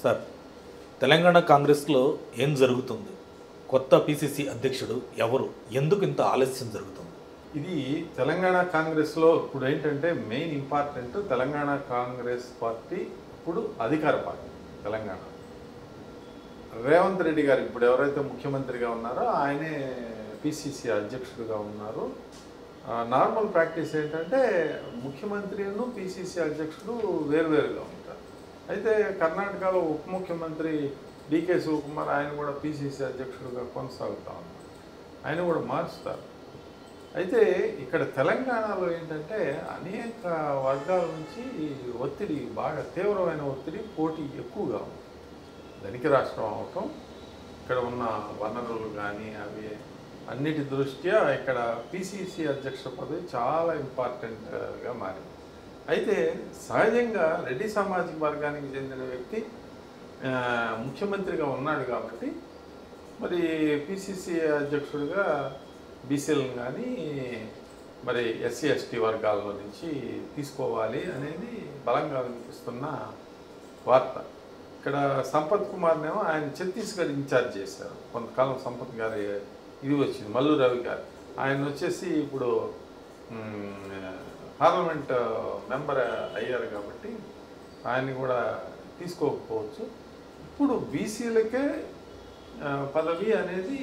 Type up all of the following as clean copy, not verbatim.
Sir, Telangana కాంగ్రెస్లో ఏం జరుగుతుంది? కొత్త పిసిసి అధ్యక్షుడు ఎవరు? ఎందుకు ఇంత ఆలస్యం జరుగుతుంది? ఇది తెలంగాణ కాంగ్రెస్లో ఇప్పుడు ఏంటంటే main important Telangana Congress party ఇప్పుడు అధికార పార్టీ. తెలంగాణ రేవంత్ రెడ్డి గారు ఇప్పుడు ఎవరైతే ముఖ్యమంత్రిగా ఉన్నారో ఆయనే పిసిసి అధ్యక్షుడిగా ఉన్నారు. నార్మల్ ప్రాక్టీస్ ఏంటంటే ముఖ్యమంత్రిను పిసిసి అధ్యక్షుడు వేరువేరుగా ఉంటారు. అయితే కర్ణాటకలో ఉప ముఖ్యమంత్రి డికే శివకుమార్ ఆయన కూడా పిసిసి అధ్యక్షుడిగా కొనసాగుతూ ఉన్నారు. ఆయన కూడా మారుస్తారు. అయితే ఇక్కడ తెలంగాణలో ఏంటంటే అనేక వర్గాల నుంచి ఒత్తిడి, బాగా తీవ్రమైన ఒత్తిడి, పోటీ ఎక్కువగా ఉంది. ధనిక రాష్ట్రం అవటం, ఇక్కడ ఉన్న వనరులు కానీ అవి అన్నిటి దృష్ట్యా ఇక్కడ పిసిసి అధ్యక్ష పదవి చాలా ఇంపార్టెంట్గా మారింది. అయితే సహజంగా రెడ్డి సామాజిక వర్గానికి చెందిన వ్యక్తి ముఖ్యమంత్రిగా ఉన్నాడు కాబట్టి మరి పిసిసి అధ్యక్షుడిగా బీసీలను కానీ మరి ఎస్సీ ఎస్టీ వర్గాల నుంచి తీసుకోవాలి అనేది బలంగా వినిపిస్తున్న వార్త. ఇక్కడ సంపత్ కుమార్నేమో ఆయన ఛత్తీస్గఢ్ ఇన్ఛార్జ్ చేశారు. కొంతకాలం సంపత్ గారి ఇది వచ్చింది, మల్లు రవి గారు. ఆయన వచ్చేసి ఇప్పుడు పార్లమెంట్ మెంబర్ అయ్యారు కాబట్టి ఆయన్ని కూడా తీసుకోకపోవచ్చు. ఇప్పుడు బీసీలకే పదవి అనేది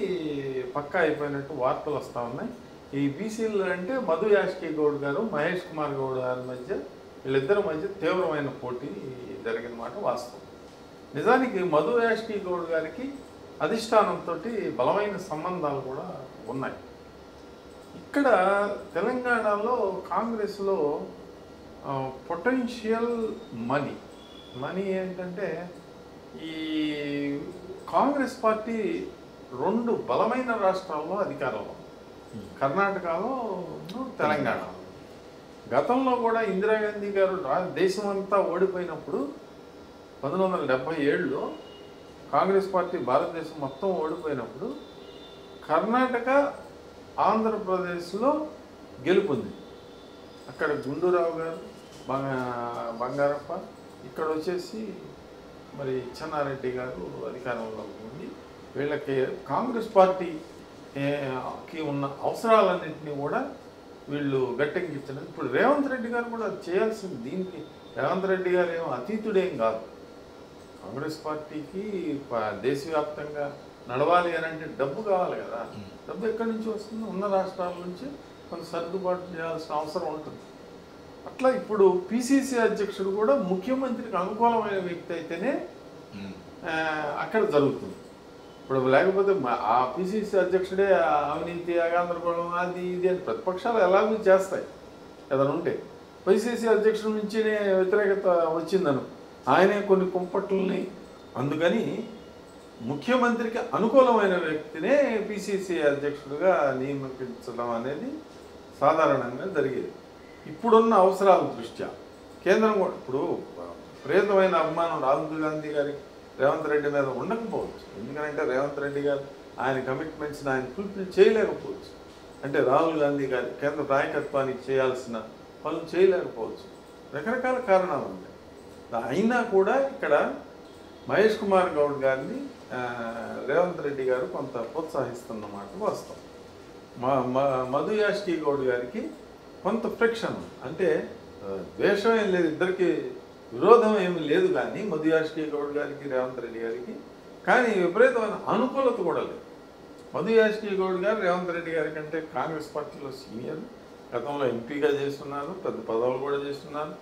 పక్కా అయిపోయినట్టు వార్తలు వస్తూ ఉన్నాయి. ఈ బీసీలు అంటే మధు యాష్కి గౌడ్ గారు, మహేష్ కుమార్ గౌడ్ గారి మధ్య, వీళ్ళిద్దరి మధ్య తీవ్రమైన పోటీ జరిగిన మాట వాస్తవం. నిజానికి మధు యాష్కి గౌడ్ గారికి అధిష్టానంతో బలమైన సంబంధాలు కూడా ఉన్నాయి. ఇక్కడ తెలంగాణలో కాంగ్రెస్లో పొటెన్షియల్ మనీ ఏంటంటే ఈ కాంగ్రెస్ పార్టీ రెండు బలమైన రాష్ట్రాల్లో అధికారంలో, కర్ణాటకలో, తెలంగాణలో. గతంలో కూడా ఇందిరాగాంధీ గారు దేశమంతా ఓడిపోయినప్పుడు 1977లో కాంగ్రెస్ పార్టీ భారతదేశం మొత్తం ఓడిపోయినప్పుడు కర్ణాటక, ఆంధ్రప్రదేశ్లో గెలుపొంది. అక్కడ గుండూరావు గారు, బంగారప్ప, ఇక్కడ వచ్చేసి మరి చెన్నారెడ్డి గారు అధికారంలో ఉంది. వీళ్ళకి కాంగ్రెస్ పార్టీకి ఉన్న అవసరాలన్నింటినీ కూడా వీళ్ళు గట్టెక్కించినది. ఇప్పుడు రేవంత్ రెడ్డి గారు కూడా చేయాల్సింది. దీనికి రేవంత్ రెడ్డి గారు ఏమో అతీతుడేం కాదు. కాంగ్రెస్ పార్టీకి దేశవ్యాప్తంగా నడవాలి అని అంటే డబ్బు కావాలి కదా. డబ్బు ఎక్కడి నుంచి వస్తుంది? ఉన్న రాష్ట్రాల నుంచి కొంత సర్దుబాటు చేయాల్సిన అవసరం ఉంటుంది. అట్లా ఇప్పుడు పిసిసి అధ్యక్షుడు కూడా ముఖ్యమంత్రికి అనుకూలమైన వ్యక్తి అయితేనే అక్కడ జరుగుతుంది. ఇప్పుడు లేకపోతే ఆ పిసిసి అధ్యక్షుడే అవినీతి, అగాంధ్రగోళం, అది ఇది అని ప్రతిపక్షాలు ఎలాగూ చేస్తాయి ఏదైనా ఉంటే. పిసిసి అధ్యక్షుడి నుంచినే వ్యతిరేకత వచ్చిందను ఆయనే కొన్ని కుంపట్లని. అందుకని ముఖ్యమంత్రికి అనుకూలమైన వ్యక్తినే పిసిసి అధ్యక్షుడిగా నియమించడం అనేది సాధారణంగా జరిగేది. ఇప్పుడున్న అవసరాల దృష్ట్యా కేంద్రం కూడా ఇప్పుడు విపరీతమైన అభిమానం రాహుల్ గాంధీ గారికి రేవంత్ రెడ్డి మీద ఉండకపోవచ్చు. ఎందుకంటే రేవంత్ రెడ్డి గారు ఆయన కమిట్మెంట్స్ని ఆయన ఫుల్ఫిల్ చేయలేకపోవచ్చు. అంటే రాహుల్ గాంధీ గారి కేంద్ర నాయకత్వానికి చేయాల్సిన పనులు చేయలేకపోవచ్చు. రకరకాల కారణాలు ఉన్నాయి. అయినా కూడా ఇక్కడ మహేష్ కుమార్ గౌడ్ గారిని రేవంత్ రెడ్డి గారు కొంత ప్రోత్సహిస్తున్నమాట వాస్తవం. మధు యాష్కి గౌడ్ గారికి కొంత ఫ్రిక్షన్, అంటే ద్వేషం ఏం లేదు, ఇద్దరికి విరోధం ఏమి లేదు. కానీ మధు యాష్కి గౌడ్ గారికి రేవంత్ రెడ్డి గారికి కానీ విపరీతమైన అనుకూలత కూడా లేదు. మధు యాష్కి గౌడ్ గారు రేవంత్ రెడ్డి గారి కంటే కాంగ్రెస్ పార్టీలో సీనియర్, గతంలో ఎంపీగా చేస్తున్నారు, పెద్ద పదవులు కూడా చేస్తున్నారు,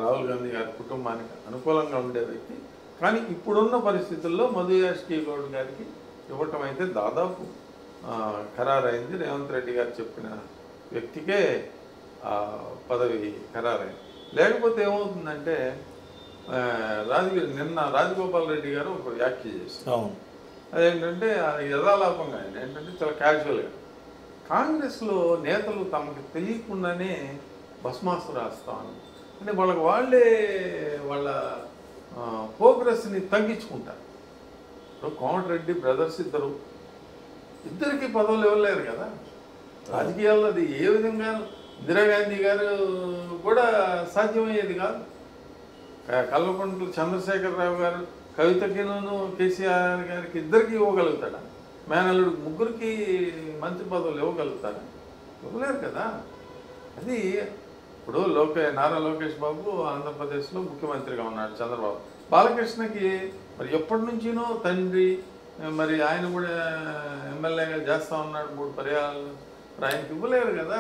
రాహుల్ గాంధీ గారి కుటుంబానికి అనుకూలంగా ఉండే వ్యక్తి. కానీ ఇప్పుడున్న పరిస్థితుల్లో మధు యాష్కి గౌడ్ గారికి ఇవ్వటం అయితే దాదాపు ఖరారైంది. రేవంత్ రెడ్డి గారు చెప్పిన వ్యక్తికే పదవి ఖరారైంది. లేకపోతే ఏమవుతుందంటే నిన్న రాజగోపాల్ రెడ్డి గారు ఒక వ్యాఖ్య చేశారు. అదేంటంటే యథాలాపంగా ఏంటంటే చాలా క్యాజువల్గా కాంగ్రెస్లో నేతలు తమకు తెలియకుండానే భస్మాసు రాస్తాను అంటే వాళ్ళే వాళ్ళ ప్రోగ్రెస్ని తగ్గించుకుంటారు. ఇప్పుడు కోమటిరెడ్డి బ్రదర్స్ ఇద్దరికి పదవులు ఇవ్వలేరు కదా రాజకీయాల్లో. అది ఏ విధంగా ఇందిరాగాంధీ గారు కూడా సాధ్యమయ్యేది కాదు. కల్వకుంట్ల చంద్రశేఖరరావు గారు కవితకిను కేసీఆర్ గారికి ఇద్దరికి ఇవ్వగలుగుతాడా? మేనల్లుడు ముగ్గురికి మంత్రి పదవులు ఇవ్వగలుగుతాడా? ఇవ్వలేరు కదా. అది ఇప్పుడు నారా లోకేష్ బాబు ఆంధ్రప్రదేశ్లో ముఖ్యమంత్రిగా ఉన్నాడు, చంద్రబాబు. బాలకృష్ణకి మరి ఎప్పటి నుంచినో తండ్రి, మరి ఆయన కూడా ఎమ్మెల్యేగా చేస్తూ ఉన్నాడు 3 పర్యాలు. ఆయనకి ఇవ్వలేరు కదా.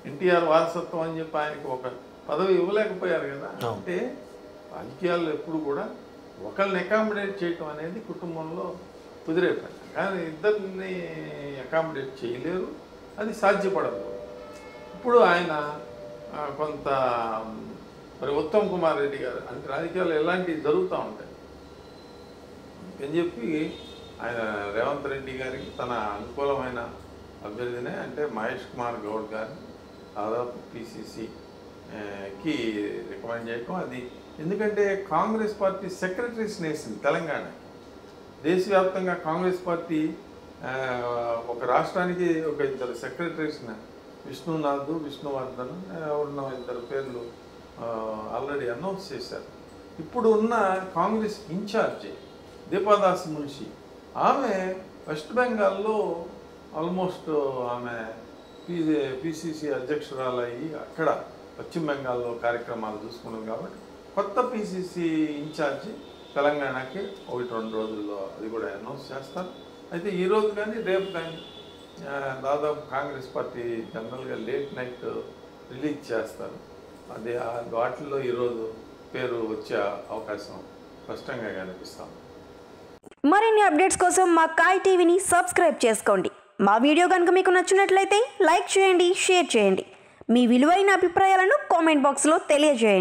ఎన్టీఆర్ వారసత్వం అని చెప్పి ఆయనకి ఒక పదవి ఇవ్వలేకపోయారు కదా. అంటే రాజకీయాల్లో ఎప్పుడు కూడా ఒకరిని అకామిడేట్ చేయటం అనేది కుటుంబంలో కుదిరే పని, కానీ ఇద్దరిని అకామిడేట్ చేయలేరు, అది సాధ్యపడదు. ఇప్పుడు ఆయన కొంత మరి ఉత్తమ్ కుమార్ రెడ్డి గారు అంటే రాజకీయాలు ఎలాంటివి జరుగుతూ ఉంటాయి అని చెప్పి ఆయన రేవంత్ రెడ్డి గారికి తన అనుకూలమైన అభ్యర్థినే అంటే మహేష్ కుమార్ గౌడ్ గారిని దాదాపు పిసిసికి రికమెండ్ చేయటం. అది ఎందుకంటే కాంగ్రెస్ పార్టీ సెక్రటరీస్ని వేసింది తెలంగాణ. దేశవ్యాప్తంగా కాంగ్రెస్ పార్టీ ఒక రాష్ట్రానికి ఒక 2 సెక్రటరీస్ని, విష్ణునాథ్, విష్ణువర్ధన్ ఉన్న 2 పేర్లు ఆల్రెడీ అనౌన్స్ చేశారు. ఇప్పుడు ఉన్న కాంగ్రెస్ ఇన్ఛార్జి దీపాదాస్ మున్షి, ఆమె వెస్ట్ బెంగాల్లో ఆల్మోస్ట్ ఆమె పిసిసి అధ్యక్షురాలు అయ్యి అక్కడ పశ్చిమ బెంగాల్లో కార్యక్రమాలు చూసుకున్నాం. కాబట్టి కొత్త పిసిసి ఇన్ఛార్జి తెలంగాణకి 1-2 రోజుల్లో అది కూడా అనౌన్స్ చేస్తారు. అయితే ఈరోజు కానీ రేపు కానీ దాదాపు కాంగ్రెస్ పార్టీ జనరల్గా లేట్ నైట్ రిలీజ్ చేస్తారు. అది వాటిల్లో ఈరోజు పేరు వచ్చే అవకాశం స్పష్టంగా కనిపిస్తాం. మరిన్ని అప్డేట్స్ కోసం మా కాయ్ టీవీని సబ్స్క్రైబ్ చేసుకోండి. మా వీడియో కనుక మీకు నచ్చినట్లయితే లైక్ చేయండి, షేర్ చేయండి. మీ విలువైన అభిప్రాయాలను కామెంట్ బాక్స్లో తెలియజేయండి.